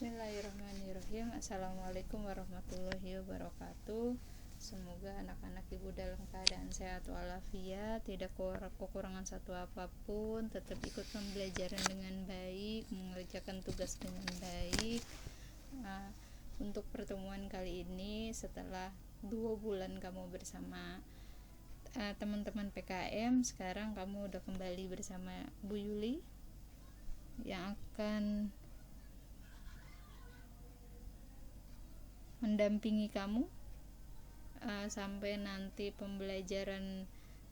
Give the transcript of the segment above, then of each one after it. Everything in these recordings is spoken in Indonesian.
Bismillahirrahmanirrahim. Assalamualaikum warahmatullahi wabarakatuh. Semoga anak-anak ibu dalam keadaan sehat walafiat, tidak kekurangan satu apapun, tetap ikut pembelajaran dengan baik, mengerjakan tugas dengan baik. Untuk pertemuan kali ini, setelah 2 bulan kamu bersama teman-teman PKM, sekarang kamu udah kembali bersama Bu Yuli yang akan mendampingi kamu sampai nanti pembelajaran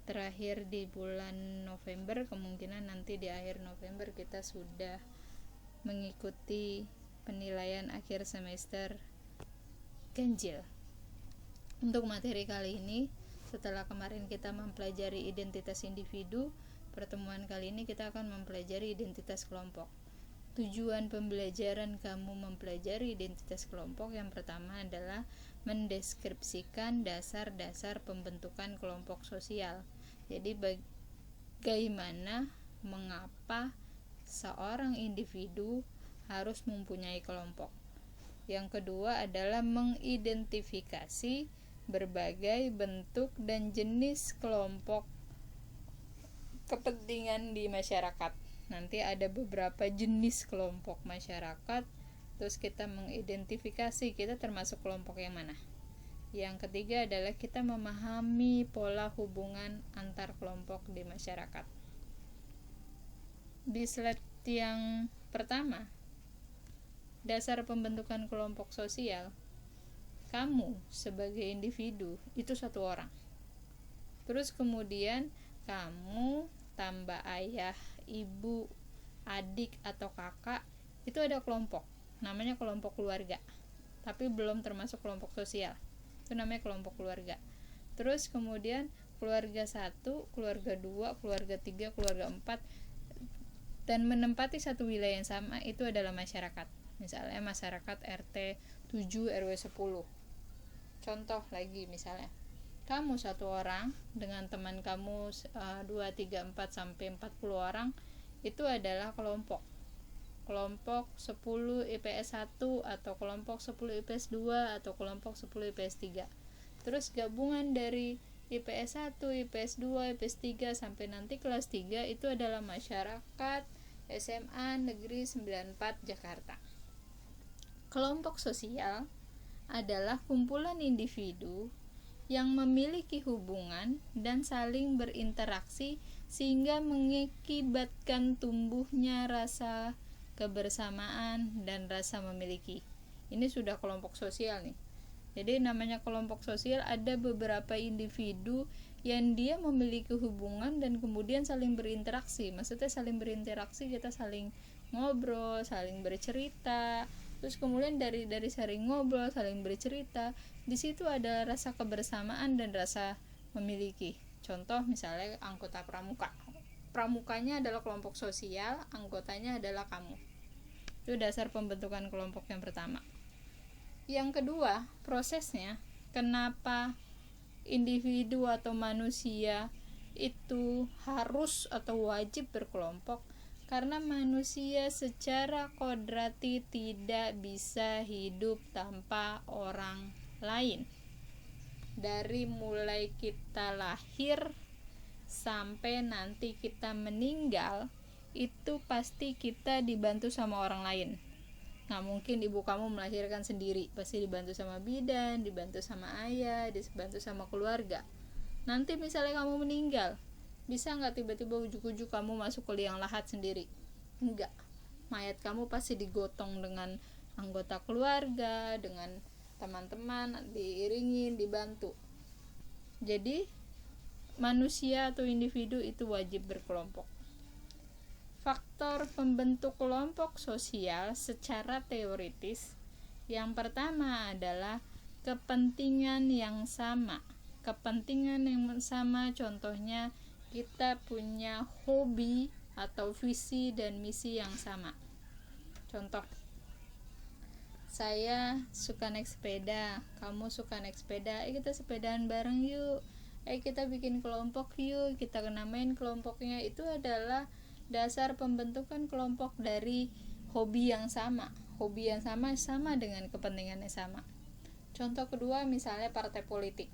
terakhir di bulan November. Kemungkinan nanti di akhir November kita sudah mengikuti penilaian akhir semester ganjil. Untuk materi kali ini, setelah kemarin kita mempelajari identitas individu, pertemuan kali ini kita akan mempelajari identitas kelompok. Tujuan pembelajaran kamu mempelajari identitas kelompok yang pertama adalah mendeskripsikan dasar-dasar pembentukan kelompok sosial. Jadi bagaimana, mengapa seorang individu harus mempunyai kelompok. Yang kedua adalah mengidentifikasi berbagai bentuk dan jenis kelompok kepentingan di masyarakat. Nanti ada beberapa jenis kelompok masyarakat, terus kita mengidentifikasi kita termasuk kelompok yang mana. Yang ketiga adalah kita memahami pola hubungan antar kelompok di masyarakat. Di slide yang pertama, dasar pembentukan kelompok sosial. Kamu sebagai individu itu satu orang. Terus kemudian kamu tambah ayah, ibu, adik atau kakak, itu ada kelompok, namanya kelompok keluarga, tapi belum termasuk kelompok sosial, itu namanya kelompok keluarga. Terus kemudian keluarga 1, keluarga 2, keluarga 3, keluarga 4, dan menempati satu wilayah yang sama, itu adalah masyarakat. Misalnya masyarakat RT 7 RW 10. Contoh lagi, misalnya kamu satu orang dengan teman kamu 2, 3, 4 sampai 40 orang, itu adalah kelompok 10 IPS 1 atau kelompok 10 IPS 2 atau kelompok 10 IPS 3. Terus gabungan dari IPS 1, IPS 2, IPS 3 sampai nanti kelas 3 itu adalah masyarakat SMA Negeri 94 Jakarta. Kelompok sosial adalah kumpulan individu yang memiliki hubungan dan saling berinteraksi sehingga mengakibatkan tumbuhnya rasa kebersamaan dan rasa memiliki. Ini sudah kelompok sosial nih. Jadi namanya kelompok sosial, ada beberapa individu yang dia memiliki hubungan dan kemudian saling berinteraksi. Maksudnya saling berinteraksi, kita saling ngobrol, saling bercerita. Terus kemudian dari saling ngobrol, saling bercerita, di situ ada rasa kebersamaan dan rasa memiliki. Contoh misalnya anggota pramuka. Pramukanya adalah kelompok sosial, anggotanya adalah kamu. Itu dasar pembentukan kelompok yang pertama. Yang kedua, prosesnya, kenapa individu atau manusia itu harus atau wajib berkelompok? Karena manusia secara kodrati tidak bisa hidup tanpa orang lain. Dari mulai kita lahir sampai nanti kita meninggal, itu pasti kita dibantu sama orang lain. Nggak mungkin ibu kamu melahirkan sendiri, pasti dibantu sama bidan, dibantu sama ayah, dibantu sama keluarga. Nanti misalnya kamu meninggal, bisa nggak tiba-tiba ujuk-ujuk kamu masuk ke liang lahat sendiri? Enggak. Mayat kamu pasti digotong dengan anggota keluarga, dengan teman-teman, diiringin, dibantu. Jadi manusia atau individu itu wajib berkelompok. Faktor pembentuk kelompok sosial secara teoritis, yang pertama adalah kepentingan yang sama. Kepentingan yang sama, contohnya kita punya hobi atau visi dan misi yang sama. Contoh, saya suka naik sepeda, kamu suka naik sepeda, kita sepedaan bareng yuk, kita bikin kelompok yuk, kita namain kelompoknya. Itu adalah dasar pembentukan kelompok dari hobi yang sama. hobi yang sama dengan kepentingan yang sama. Contoh kedua, misalnya partai politik.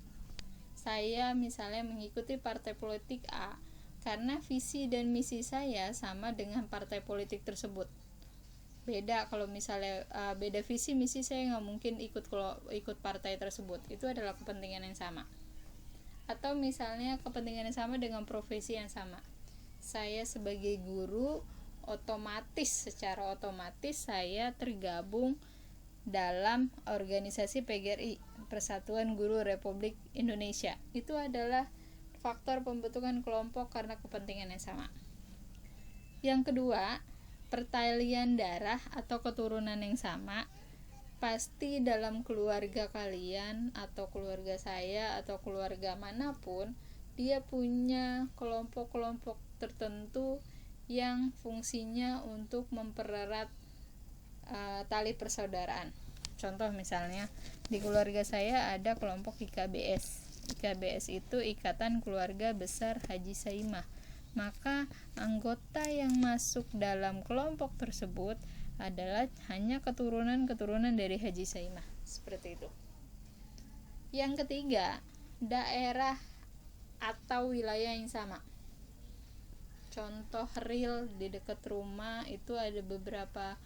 Saya misalnya mengikuti partai politik A karena visi dan misi saya sama dengan partai politik tersebut. Beda kalau misalnya beda visi misi, saya nggak mungkin ikut partai tersebut. Itu adalah kepentingan yang sama. Atau misalnya kepentingan yang sama dengan profesi yang sama. Saya sebagai guru, secara otomatis saya tergabung dalam organisasi PGRI, Persatuan Guru Republik Indonesia. Itu adalah faktor pembentukan kelompok karena kepentingan yang sama. Yang kedua, pertalian darah atau keturunan yang sama. Pasti dalam keluarga kalian atau keluarga saya atau keluarga manapun, dia punya kelompok-kelompok tertentu yang fungsinya untuk mempererat tali persaudaraan. Contoh misalnya di keluarga saya ada kelompok IKBS. IKBS itu Ikatan Keluarga Besar Haji Saimah. Maka anggota yang masuk dalam kelompok tersebut adalah hanya keturunan dari Haji Saimah. Seperti itu. Yang ketiga, daerah atau wilayah yang sama. Contoh real di dekat rumah itu ada beberapa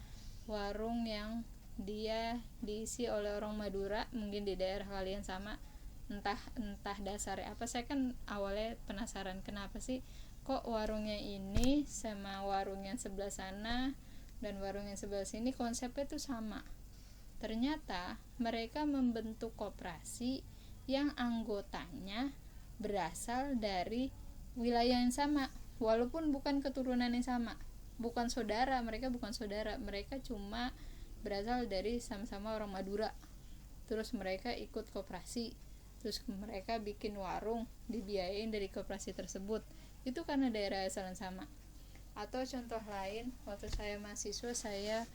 warung yang dia diisi oleh orang Madura. Mungkin di daerah kalian sama, entah dasarnya apa. Saya kan awalnya penasaran kenapa sih kok warungnya ini sama warung yang sebelah sana dan warung yang sebelah sini konsepnya tuh sama. Ternyata mereka membentuk koperasi yang anggotanya berasal dari wilayah yang sama, walaupun bukan keturunan yang sama, bukan saudara, mereka cuma berasal dari sama-sama orang Madura. Terus mereka ikut koperasi, terus mereka bikin warung, dibiayain dari koperasi tersebut. Itu karena daerah asal yang sama. Atau contoh lain, waktu saya mahasiswa, saya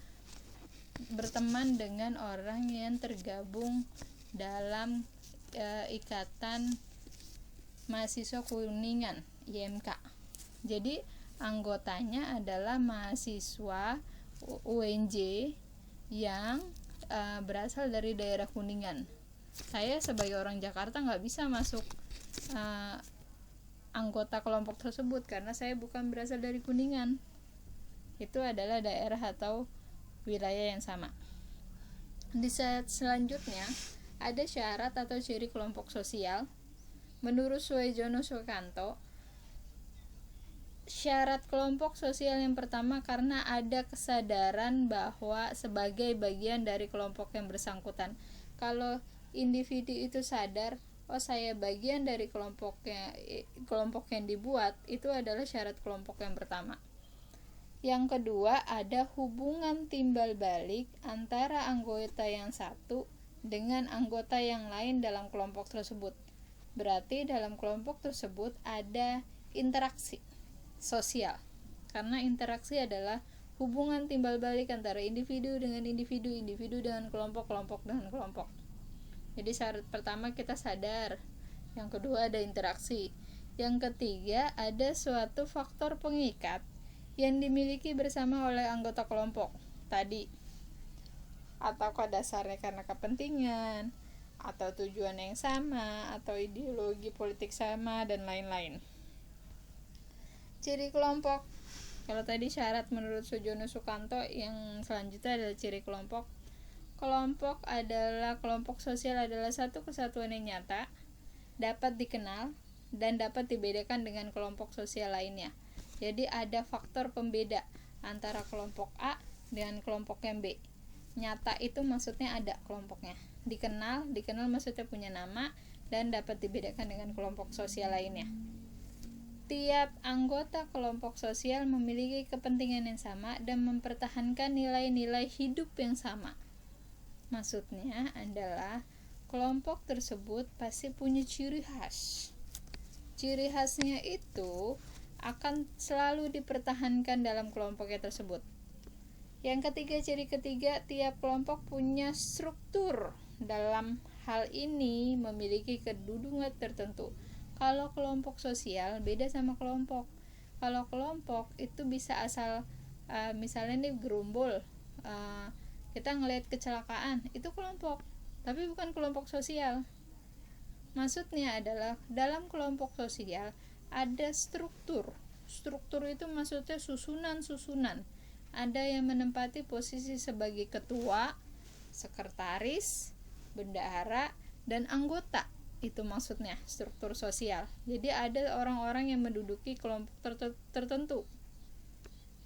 berteman dengan orang yang tergabung dalam Ikatan Mahasiswa Kuningan, IMK. Jadi anggotanya adalah mahasiswa UNJ yang berasal dari daerah Kuningan. Saya sebagai orang Jakarta nggak bisa masuk anggota kelompok tersebut karena saya bukan berasal dari Kuningan. Itu adalah daerah atau wilayah yang sama. Di saat selanjutnya ada syarat atau ciri kelompok sosial. Menurut Suejono Sukanto, syarat kelompok sosial yang pertama karena ada kesadaran bahwa sebagai bagian dari kelompok yang bersangkutan. Kalau individu itu sadar, oh saya bagian dari kelompok yang dibuat, itu adalah syarat kelompok yang pertama. Yang kedua, ada hubungan timbal balik antara anggota yang satu dengan anggota yang lain dalam kelompok tersebut. Berarti dalam kelompok tersebut ada interaksi sosial. Karena interaksi adalah hubungan timbal balik antara individu dengan individu, individu dengan kelompok, kelompok dengan kelompok. Jadi syarat pertama kita sadar, yang kedua ada interaksi, yang ketiga ada suatu faktor pengikat yang dimiliki bersama oleh anggota kelompok tadi, atau dasarnya karena kepentingan atau tujuan yang sama atau ideologi politik sama dan lain-lain. Ciri kelompok, kalau tadi syarat menurut Sujono Sukanto, yang selanjutnya adalah ciri kelompok. Kelompok sosial adalah satu kesatuan yang nyata, dapat dikenal dan dapat dibedakan dengan kelompok sosial lainnya. Jadi ada faktor pembeda antara kelompok A dengan kelompok yang B. Nyata itu maksudnya ada kelompoknya. Dikenal maksudnya punya nama dan dapat dibedakan dengan kelompok sosial lainnya. Tiap anggota kelompok sosial memiliki kepentingan yang sama dan mempertahankan nilai-nilai hidup yang sama. Maksudnya adalah kelompok tersebut pasti punya ciri khas. Ciri khasnya itu akan selalu dipertahankan dalam kelompoknya tersebut. Yang ketiga, ciri ketiga, tiap kelompok punya struktur. Dalam hal ini memiliki kedudukan tertentu. Kalau kelompok sosial beda sama kelompok. Kalau kelompok itu bisa asal misalnya nih gerombol, Kita ngelihat kecelakaan, itu kelompok, tapi bukan kelompok sosial. Maksudnya adalah dalam kelompok sosial ada struktur. Struktur itu maksudnya susunan-susunan. Ada yang menempati posisi sebagai ketua, sekretaris, bendahara, dan anggota. Itu maksudnya struktur sosial. Jadi ada orang-orang yang menduduki kelompok tertentu.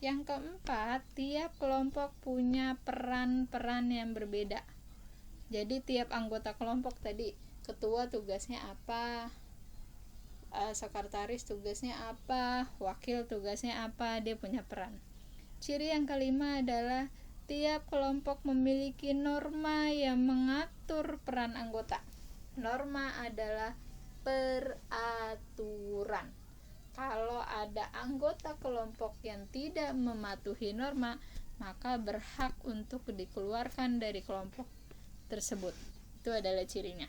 Yang keempat, tiap kelompok punya peran-peran yang berbeda. Jadi tiap anggota kelompok tadi, ketua tugasnya apa, sekretaris tugasnya apa, wakil tugasnya apa, dia punya peran. Ciri yang kelima adalah tiap kelompok memiliki norma yang mengatur peran anggota. Norma adalah peraturan. Kalau ada anggota kelompok yang tidak mematuhi norma, maka berhak untuk dikeluarkan dari kelompok tersebut. Itu adalah cirinya.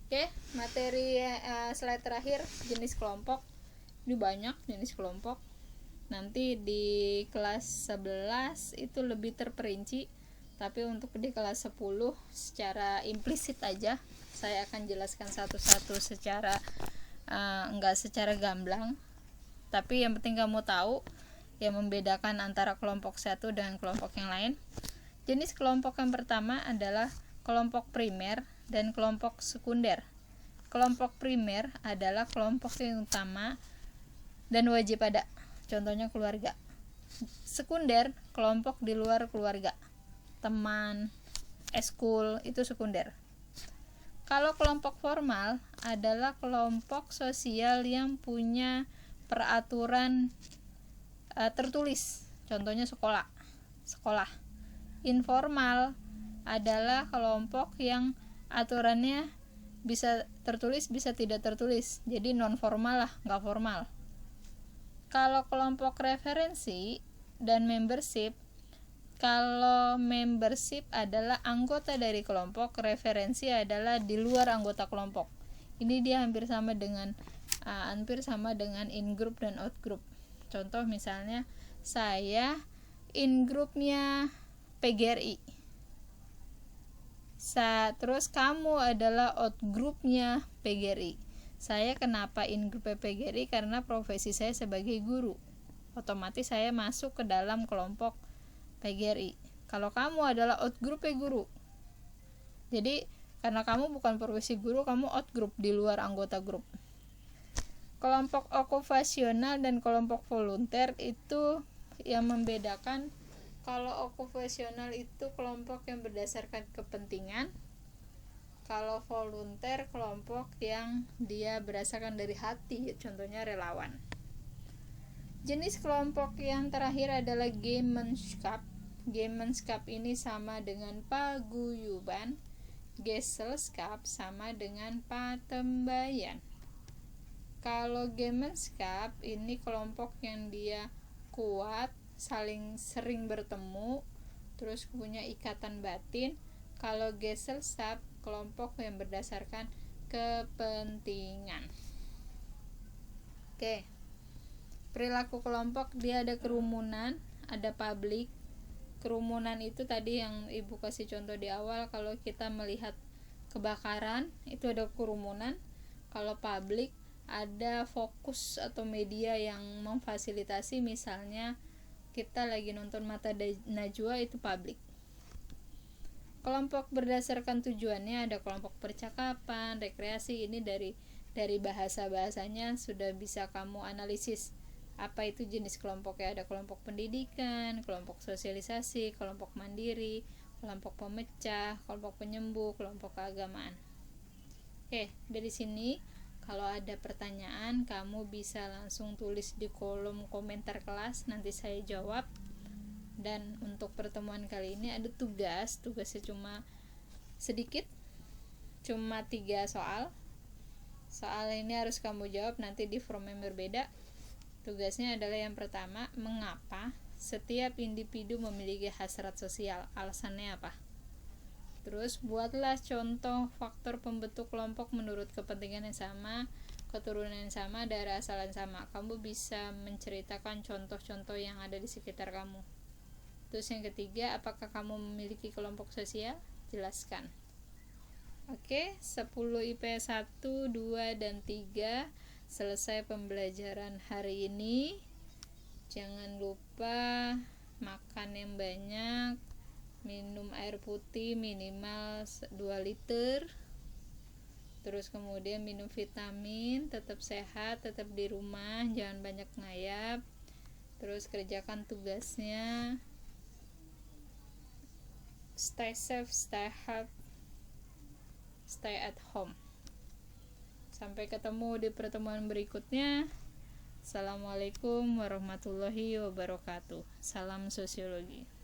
Oke, materi slide terakhir, jenis kelompok. Ini banyak jenis kelompok. Nanti di kelas 11 itu lebih terperinci, tapi untuk di kelas 10 secara implisit aja saya akan jelaskan satu-satu secara enggak secara gamblang. Tapi yang penting kamu tahu yang membedakan antara kelompok satu dengan kelompok yang lain. Jenis kelompok yang pertama adalah kelompok primer dan kelompok sekunder. Kelompok primer adalah kelompok yang utama dan wajib ada. Contohnya keluarga. Sekunder, kelompok di luar keluarga. Teman, eskul, itu sekunder. Kalau kelompok formal adalah kelompok sosial yang punya peraturan tertulis. Contohnya sekolah. Informal adalah kelompok yang aturannya bisa tertulis, bisa tidak tertulis. Jadi non formal lah, nggak formal. Kalau kelompok referensi dan membership, kalau membership adalah anggota dari kelompok, referensi adalah di luar anggota kelompok. Ini dia hampir sama dengan in group dan out group. Contoh misalnya saya in grupnya PGRI. Terus kamu adalah out grupnya PGRI. Saya kenapa in grup PGRI? Karena profesi saya sebagai guru. Otomatis saya masuk ke dalam kelompok PGRI. Kalau kamu adalah out group guru. Jadi karena kamu bukan profesi guru, kamu out group, di luar anggota grup. Kelompok okupasional dan kelompok volunteer itu yang membedakan. Kalau okupasional itu kelompok yang berdasarkan kepentingan. Kalau volunteer kelompok yang dia berdasarkan dari hati, contohnya relawan. Jenis kelompok yang terakhir adalah Gemeinschaft. Gemeinschaft ini sama dengan paguyuban. Gesellschaft sama dengan patembayan. Kalau Gemeinschaft ini kelompok yang dia kuat, saling sering bertemu, terus punya ikatan batin. Kalau Gesellschaft kelompok yang berdasarkan kepentingan. Oke. Perilaku kelompok, dia ada kerumunan, ada publik. Kerumunan itu tadi yang Ibu kasih contoh di awal, kalau kita melihat kebakaran itu ada kerumunan. Kalau publik ada fokus atau media yang memfasilitasi, misalnya kita lagi nonton Mata Najwa, itu publik. Kelompok berdasarkan tujuannya, ada kelompok percakapan, rekreasi. Ini dari bahasa-bahasanya sudah bisa kamu analisis apa itu jenis kelompoknya. Ada kelompok pendidikan, kelompok sosialisasi, kelompok mandiri, kelompok pemecah, kelompok penyembuh, kelompok keagamaan. Oke, dari sini kalau ada pertanyaan kamu bisa langsung tulis di kolom komentar kelas, nanti saya jawab. Dan untuk pertemuan kali ini ada tugasnya cuma sedikit, cuma 3 soal. Soal ini harus kamu jawab nanti di form yang berbeda. Tugasnya adalah yang pertama, mengapa setiap individu memiliki hasrat sosial, alasannya apa? Terus buatlah contoh faktor pembentuk kelompok menurut kepentingan yang sama, keturunan yang sama, daerah asal yang sama. Kamu bisa menceritakan contoh-contoh yang ada di sekitar kamu. Terus yang ketiga, apakah kamu memiliki kelompok sosial? Jelaskan. Oke, 10 IPS 1, 2, dan 3 selesai pembelajaran hari ini. Jangan lupa makan yang banyak, minum air putih minimal 2 liter. Terus kemudian minum vitamin, tetap sehat, tetap di rumah, jangan banyak ngayap. Terus kerjakan tugasnya. Stay safe, stay healthy, stay at home. Sampai ketemu di pertemuan berikutnya. Assalamualaikum warahmatullahi wabarakatuh. Salam sosiologi.